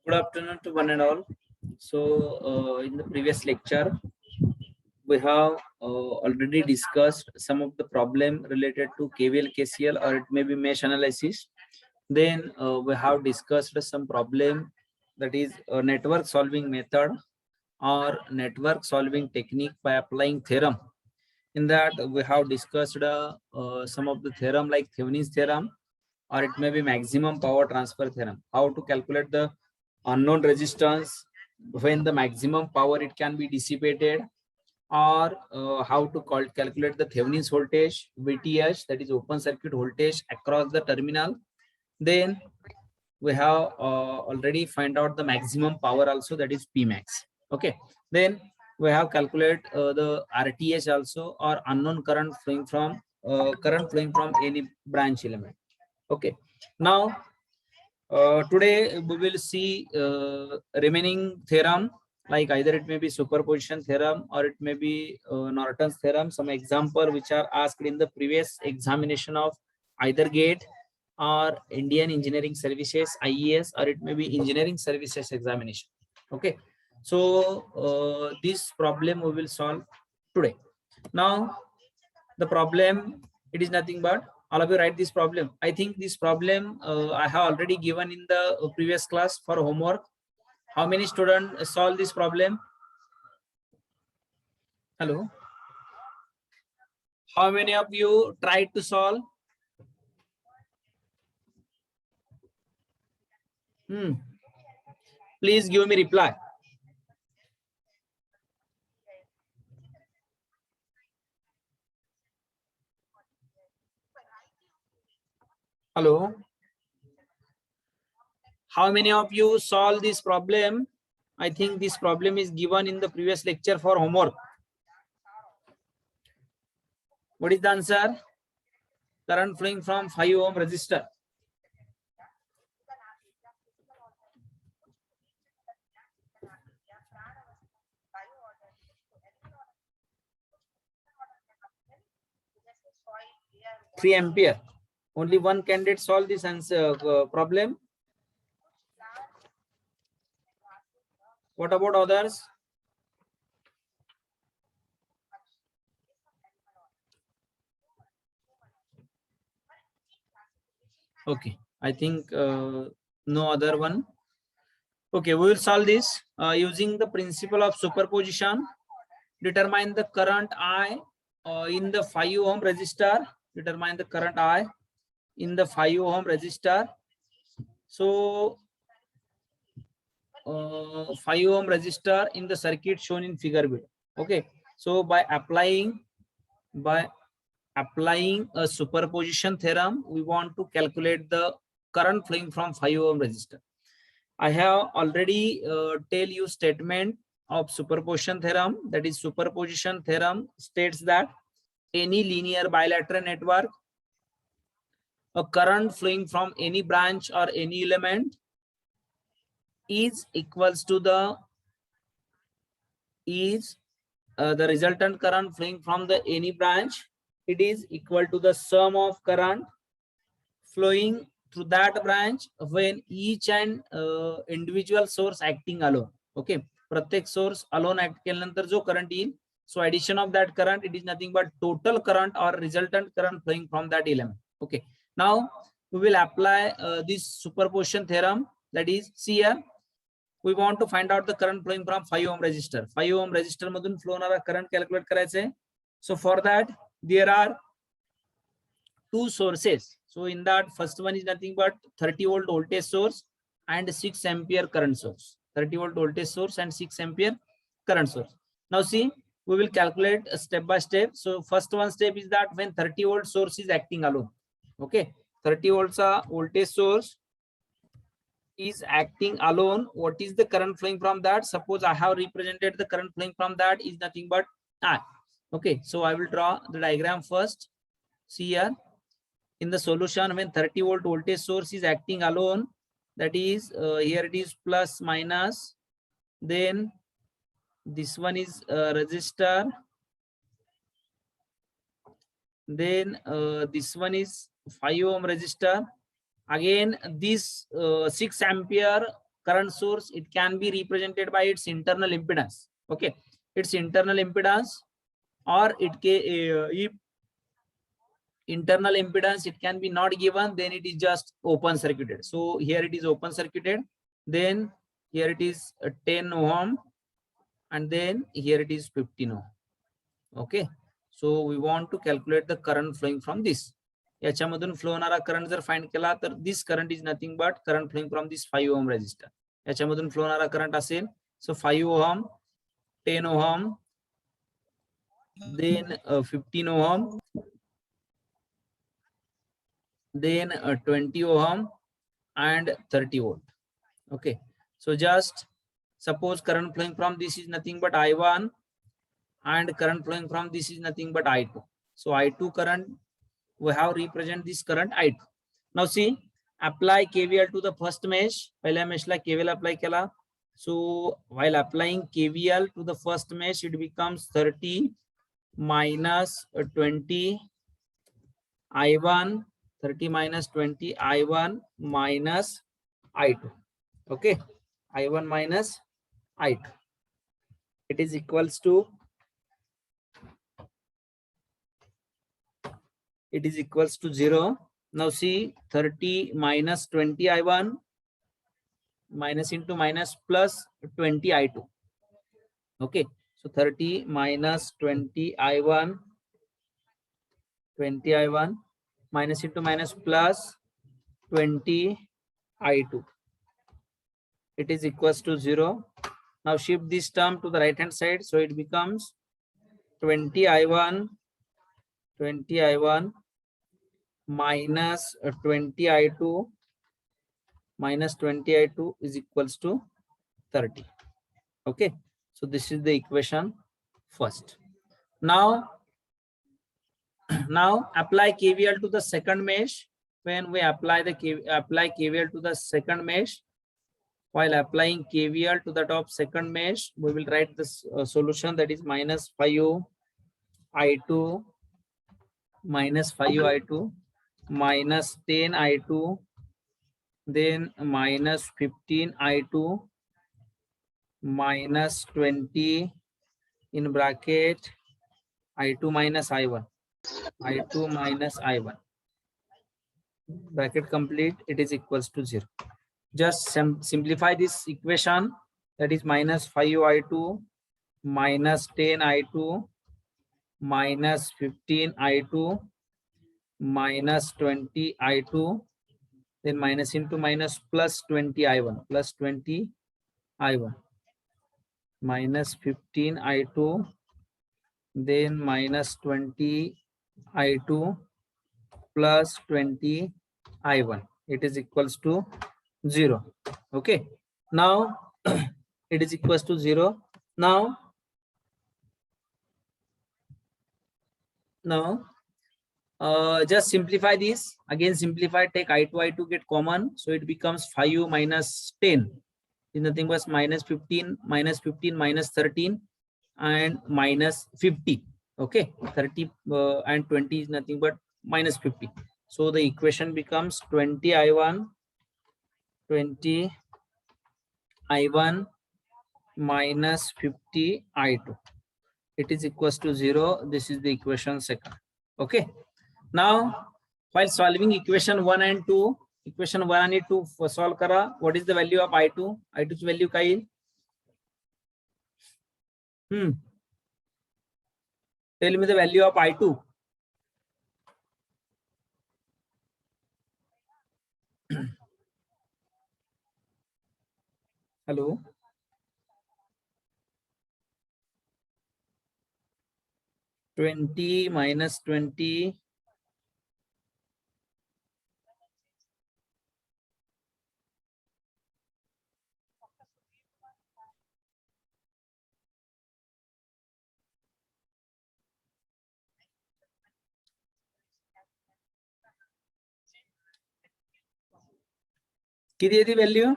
Good afternoon to one and all. So, in the previous lecture, we have already discussed some of the problem related to KVL, KCL, or it may be mesh analysis. Then we have discussed some problem that is a network solving method or network solving technique by applying theorem. In that, we have discussed some of the theorem like Thevenin's theorem, or it may be maximum power transfer theorem. How to calculate the unknown resistance when the maximum power it can be dissipated, or how to calculate the Thevenin's voltage VTH, that is open circuit voltage across the terminal. Then we have already find out the maximum power also, that is Pmax. Okay, then we have calculate the RTH also, or unknown current flowing from any branch element. Okay, now today we will see remaining theorem, like either it may be superposition theorem or it may be Norton's theorem, some example which are asked in the previous examination of either GATE or Indian Engineering Services IES, or it may be Engineering Services examination. Okay, so this problem we will solve today. Now the problem, it is nothing but, all of you write this problem. I think this problem I have already given in the previous class for homework. How many students solve this problem? Hello, how many of you tried to solve? Please give me reply. Hello, how many of you solve this problem? I think this problem is given in the previous lecture for homework. What is the answer? Current flowing from 5 ohm resistor. Three ampere. Only one candidate solve this answer problem. What about others? Okay, I think no other one. Okay, we will solve this using the principle of superposition. Determine the current I in the 5 ohm resistor. Determine the current I in the 5 ohm resistor. So 5 ohm resistor in the circuit shown in figure B. Okay, so by applying a superposition theorem, we want to calculate the current flowing from 5 ohm resistor. I have already tell you statement of superposition theorem. That is, superposition theorem states that any linear bilateral network, a current flowing from any branch or any element is equals to the resultant current flowing from the any branch. It is equal to the sum of current flowing through that branch when each and individual source acting alone. Okay, प्रत्येक source alone act केल्यानंतर जो current येईल, so addition of that current, it is nothing but total current or resultant current flowing from that element. Okay, now we will apply this superposition theorem. That is, see here, we want to find out the current flowing from 5 ohm resistor. 5 ohm resistor मधून flow होणारा current calculate करायचे. So for that there are two sources. So in that, first one is nothing but 30 volt voltage source and 6 ampere current source. 30 volt voltage source and 6 ampere current source. Now see, we will calculate step by step. So first one step is that when 30 volt source is acting alone. Okay, 30 volts voltage source is acting alone. What is the current flowing from that? Suppose I have represented the current flowing from that is nothing but I. Okay, so I will draw the diagram first. See here, in the solution, when 30 volt voltage source is acting alone, that is here it is plus minus, then this one is resistor, then this one is 5 ohm resistor. Again this 6 ampere current source, it can be represented by its internal impedance. Okay, its internal impedance, or if internal impedance it can be not given, then it is just open circuited. So here it is open circuited, then here it is 10 ohm, and then here it is 15 ohm. Okay, so we want to calculate the current flowing from this. याच्यामधून flow होणारा current जर find केला तर this current is nothing but current flowing from this 5 ohm resistor. याच्यामधून flow होणारा current असेल so 5 ohm, 10 ohm, then 15 ohm, then 20 ohm and 30 volt. Okay, so just suppose current flowing from this is nothing but I1 and current flowing from this is nothing but I2. So I2 current, we have represent this current I2. Now see, apply KVL to the first mesh. पहल्या mesh ला KVL apply केला. So while applying KVL to the first mesh, it becomes 30 minus 20 I1, 30 minus 20 I1 minus I2. Okay, I1 minus I2. It is equals to, it is equals to 0. Now see, 30 minus 20 I1 minus into minus plus 20 I2. Okay, so 30 minus 20 I1, 20 I1 minus into minus plus 20 I2. It is equals to 0. Now shift this term to the right hand side, so it becomes 20 I1, 20 I1 minus 20 I2 minus 20 I2 is equals to 30. Okay, so this is the equation first. Now apply KVL to the second mesh. When we apply KVL to the second mesh, while applying KVL to the top second mesh, we will write this solution, that is minus 5 I2 minus 5 I2 minus 10 I2, then minus 15 I2 minus 20 in bracket I2 minus I1, I2 minus I1, bracket complete, it is equals to 0. Just simplify this equation, that is minus 5 I2 minus 10 I2 minus 15 I2 minus 20 I2, then minus into minus plus 20 I1, plus 20 I1 minus 15 I2, then minus 20 I2 plus 20 I1. It is equals to 0. Okay, now it is equals to 0. Now just simplify this. Again simplify, take I2, I2 get common, so it becomes 5 minus 10 is nothing but minus 15, minus 15 minus 13 and minus 50. Okay, 30 and 20 is nothing but minus 50. So the equation becomes 20 I1, 20 I1 minus 50 I2. It is equals to 0. This is the equation second. Okay, now while solving equation 1 and 2, equation 1 and 2 solve kara. What is the value of I2? I2's value kai? Tell me the value of I2. Hello. -20 minus 20. किती येते value?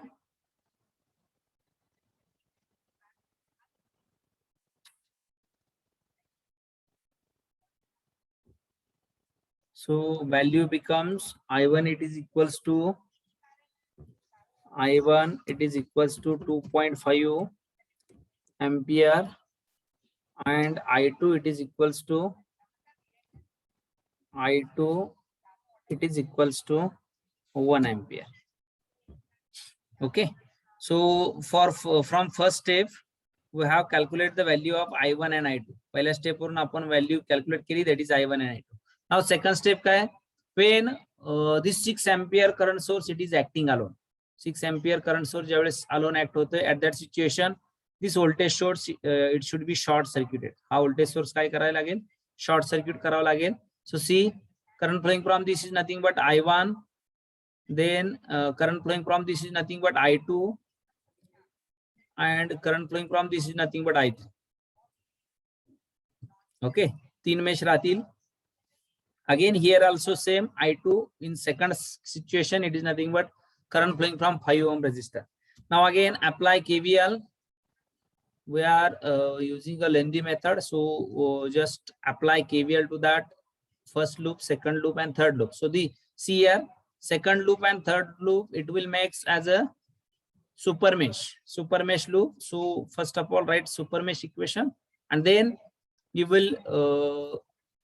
So value becomes I1, it is equals to I1 it is equals to 2.5 ampere, and I2 it is equals to I2 it is equals to 1 ampere. Okay, so from first step we have calculated the value of I1 and I2. पहिल्या step वरून आपण value calculate केली, that is I1 and I2. Now second step काय? When this 6 ampere current source it is acting alone. 6 ampere current source ज्यावेळेस alone act होते, at that situation this voltage source it should be short circuited. हा voltage source काय करायला लागेल? Short circuit करावा लागेल. So see, current flowing from this is nothing but I1. Then current flowing from this is nothing but I2, and current flowing from this is nothing but I3. Okay, 3 mesh ratil. Again here also same, I2 in second situation it is nothing but current flowing from 5 ohm resistor. Now again apply KVL. We are using a lengthy method, so just apply KVL to that first loop, second loop and third loop. So the see here, second loop and third loop it will make as a super mesh loop. So first of all write super mesh equation, and then you will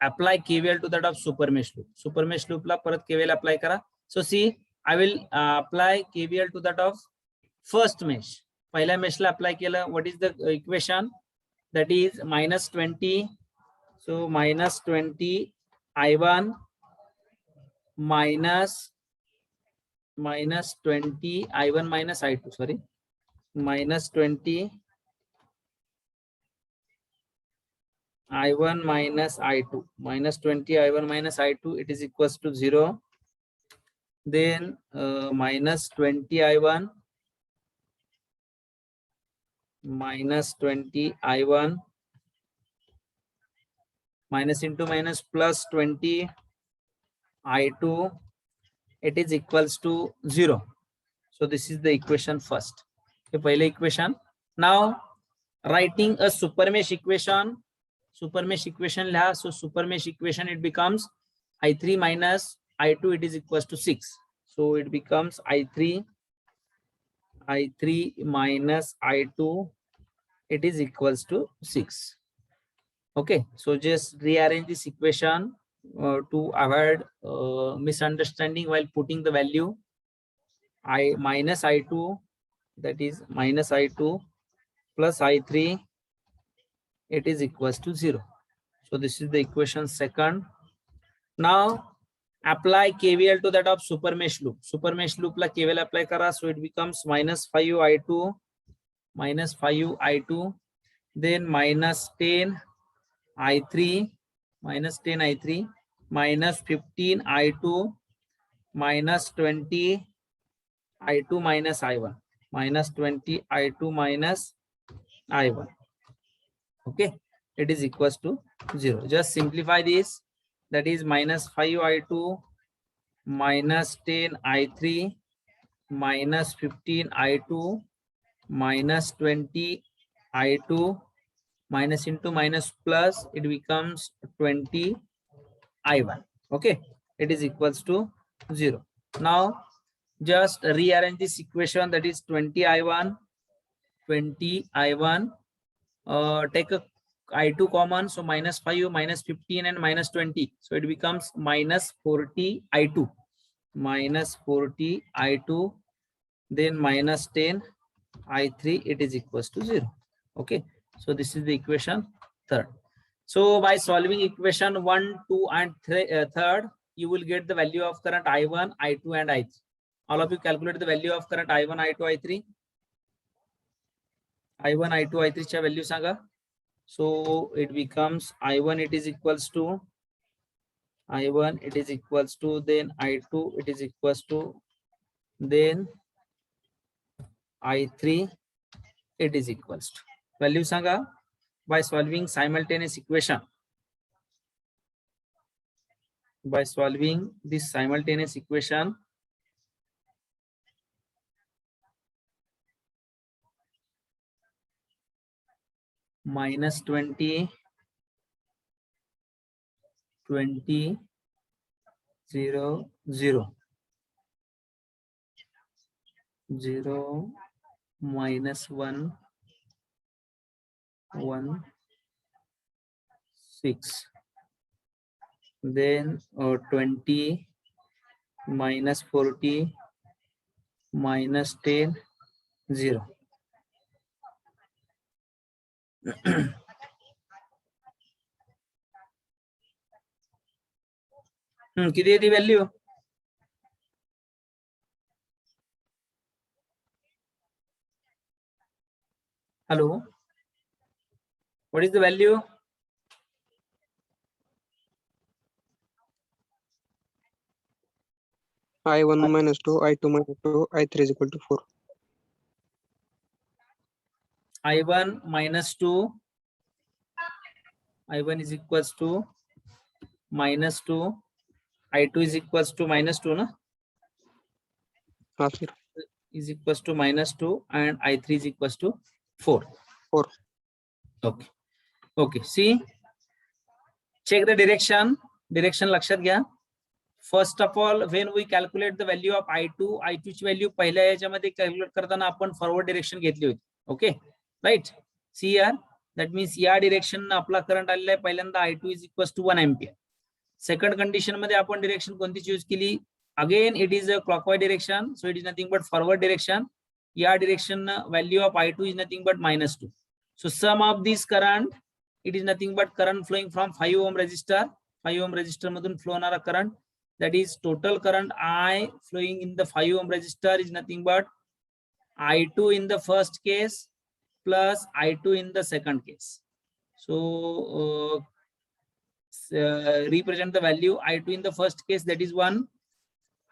apply KVL to that of super mesh loop. Super mesh loop la parat KVL apply kara. So see, I will apply KVL to that of first mesh. पहिल्या mesh ला apply केलं. What is the equation? That is -20. So -20 I1 -20 I1 minus I2, sorry, -20 I1 minus I2, -20 I1 minus I2 it is equals to 0. Then -20 I1 -20 I1 minus into minus plus 20 I2 it is equals to 0. So this is the equation first. Okay, पहले equation. Now writing a super mesh equation. Super mesh equation liha. So super mesh equation it becomes I3 minus I2 it is equals to 6. So it becomes I3 minus I2 it is equals to 6. Okay, so just rearrange this equation to avoid misunderstanding while putting the value. I minus I2, that is minus I2 plus I3 it is equals to 0. So this is the equation second. Now apply KVL to that of super mesh loop. Super mesh loop la KVL apply kara, so it becomes -5 I2 then -10 I3 -10 I3 -15 I2 -20 I2 minus I1 -20 I2 minus I1. Okay, it is equals to 0. Just simplify this. That is -5 I2 -10 I3 -15 I2 -20 I2 minus into minus plus it becomes 20 I1. Okay, it is equals to 0. Now just rearrange this equation, that is 20 I1 take a I2 common, so -5 -15 and -20, so it becomes -40 I2 then -10 I3 it is equals to 0. Okay, so this is the equation third. So by solving equation 1, 2 and third, you will get the value of current I1, I2 and I3. All of you calculate the value of current I1, I2, I3. I1, I2, I3 च्या value Sanga. So it becomes I1 it is equals to I1 it is equals to then I2 it is equals to then I3 it is equals to value Sanga by solving simultaneous equation. By solving this simultaneous equation, -20 20 0 0 0, -1, 1, 6. Then 20, -40, -10, 0. किती आहे ती value? Hello, what is the value? I1 minus 2, I2 minus 2, I3 is equal to 4. I1 minus 2, I1 is equals to -2, I2 is equals to -2, na? हाँ sir. Is equals to -2 and I3 is equals to 4. 4. Okay. Okay. See, check the direction. Direction लक्षात घ्या. First of all, when we calculate the value of I2, I2 ची value पहिल्या याच्यामध्ये calculate करताना आपण forward direction घेतली होती. Okay, right. See here, that means या डिरेक्शन आपला करंट आलेला आहे. पहिल्यांदा I2 is equals to 1 ampere. Second condition मध्ये आपण डिरेक्शन कोणती चूज केली? Again it is a clockwise direction, so it is nothing but forward direction. या direction value of I2 is nothing but -2. So sum of this current, it is nothing but current flowing from 5 ohm resistor. 5 ohm resistor मधून flow होणारा current, that is total current I flowing in the 5 ohm resistor is nothing but I2 in the first case plus I2 in the second case. So represent the value I2 in the first case, that is 1,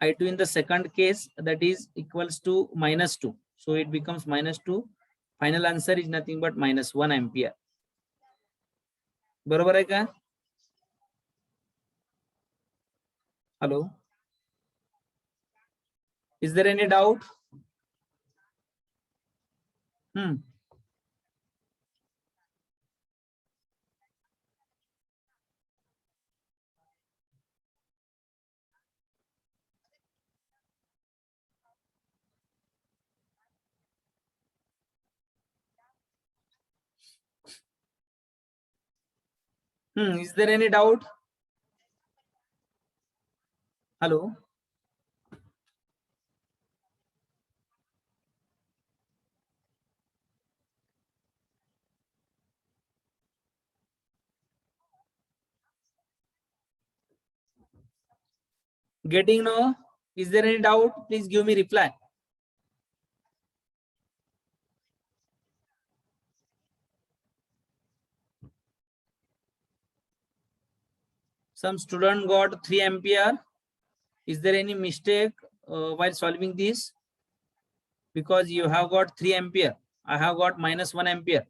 I2 in the second case, that is equals to -2. So it becomes -2. Final answer is nothing but -1 ampere. बरोबर आहे का? Hello, is there any doubt? Is there any doubt? Hello, getting no? Is there any doubt? Please give me reply. Some student got 3 ampere. Is there any mistake while solving this? Because you have got 3 ampere, I have got -1 ampere.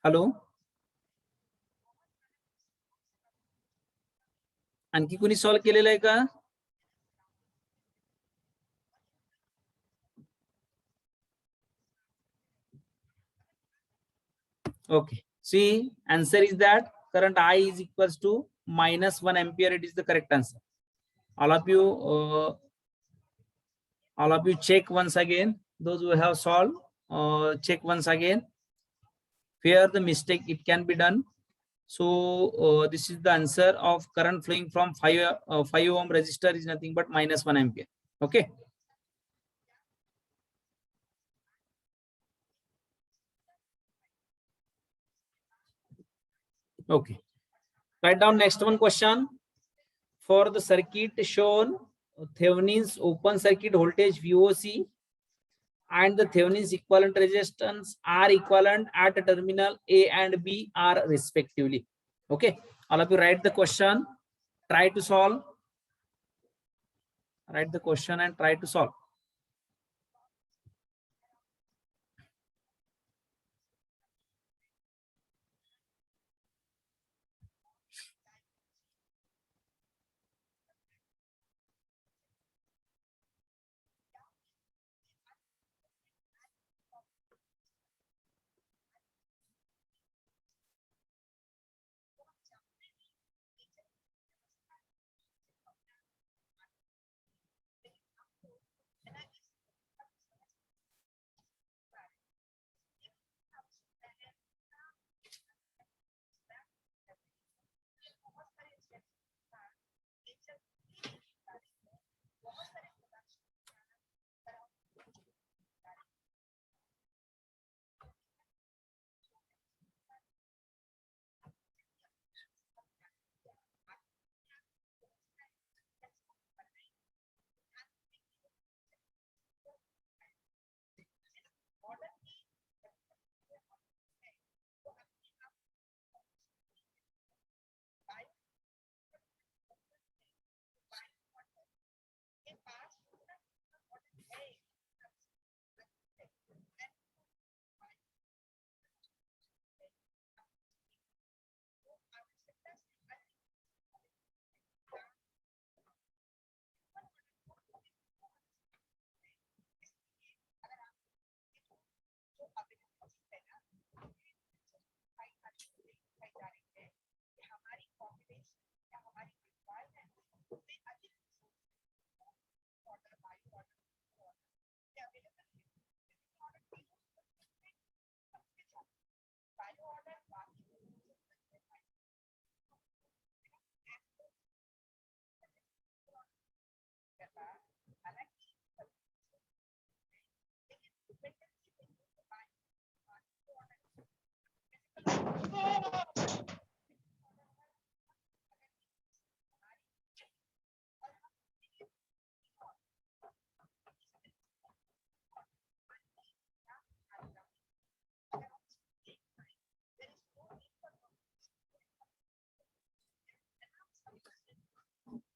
Hello, आणखी कोणी solve केलेलं आहे का? Okay, see, answer is that current I is equals to -1 ampere. It is the correct answer. All of you check once again. Those who have solved, check once again where the mistake it can be done. So this is the answer of current flowing from 5 ohm resistor is nothing but -1 ampere. Okay. Okay. Write down next one question. For the circuit shown, Thevenin's open circuit voltage VOC and the Thevenin's equivalent resistance R equivalent at terminal A and B are respectively. Okay. All of you write the question. Try to solve. Write the question and try to solve.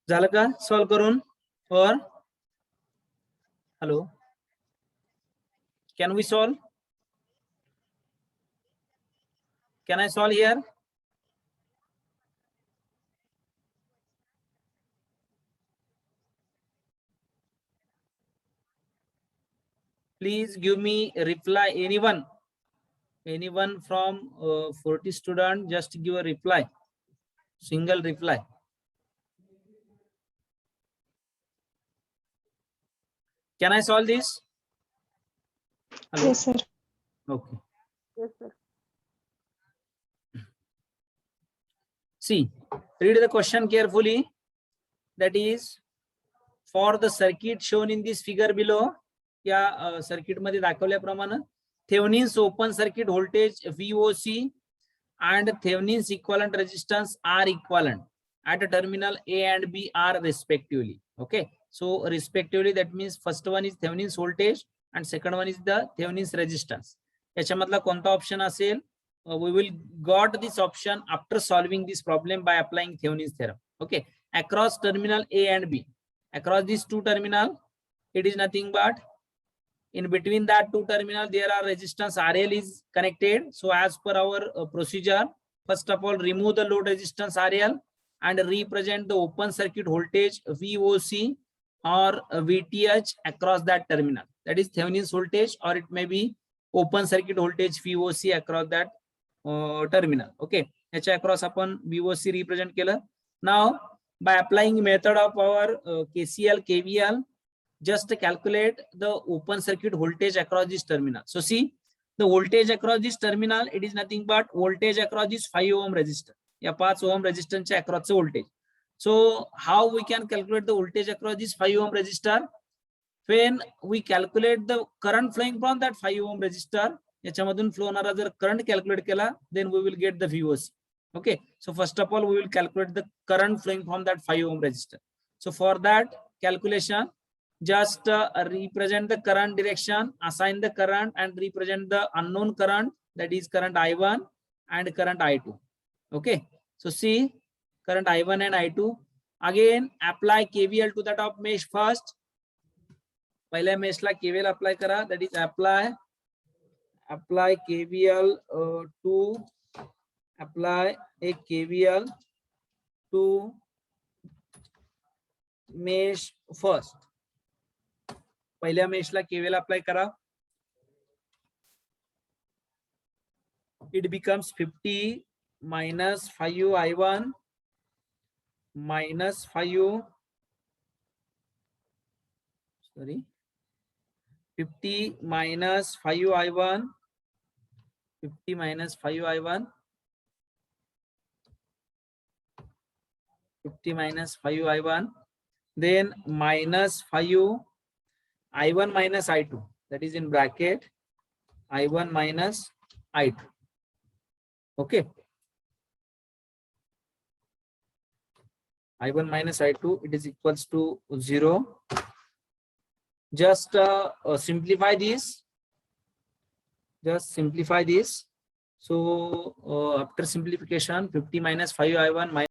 झालं का solve करून? और hello, can we solve? Can I solve here? Please give me a reply. Anyone from 40 student, just give a reply, single reply. Can I solve this? Hello? Yes, sir. Okay. Yes, sir. See, read the question carefully. That is, for the circuit shown in this figure below, या circuit मध्ये दाखवल्याप्रमाणे Thevenin's open circuit voltage VOC and Thevenin's equivalent resistance R equivalent at a terminal A and B are respectively. Okay, so respectively that means first one is Thevenin's voltage and second one is the Thevenin's resistance. याच्यामधला कोणता option असेल? We will got this option after solving this problem by applying Thevenin's theorem. Okay, across terminal A and B, across these two terminal, it is nothing but in between that two terminal there are resistance RL is connected. So as per our procedure, first of all remove the load resistance RL and represent the open circuit voltage VOC or VTH across that terminal. That is Thevenin's voltage, or it may be open circuit voltage VOC across that terminal. Okay, याच्या across आपण VOC represent केलं. Now by applying method of our KCL KVL, just calculate the open circuit voltage across this terminal. So see, the voltage across this terminal, it is nothing but voltage across this 5 ohm resistor. या 5 ohm resistance across the voltage. So how we can calculate the voltage across this 5 ohm resistor? When we calculate the current flowing from that 5 ohm resistor, याच्यामधून flow होणारा जर current calculate केला, then we will get the VOC. Okay, so first of all we will calculate the current flowing from that 5 ohm resistor. So for that calculation, just represent the current direction, assign the current and represent the unknown current, that is current I1 and current I2. Okay, so see current I1 and I2. Again apply KVL to the top mesh first. पहिल्या मेशला KVL apply करा, that is apply KVL apply a KVL to mesh first. पहिल्या मेशला KVL apply करा. It becomes 50 minus 5 I1 minus 5, sorry, 50 minus 5 I1, 50 minus 5 I1, 50 minus 5 I1, then minus 5 I1 minus I2, that is in bracket I1 minus I2. Okay, I1 minus I2, it is equals to 0. Just simplify this. Just simplify this. So after simplification, 50 minus 5 I1 minus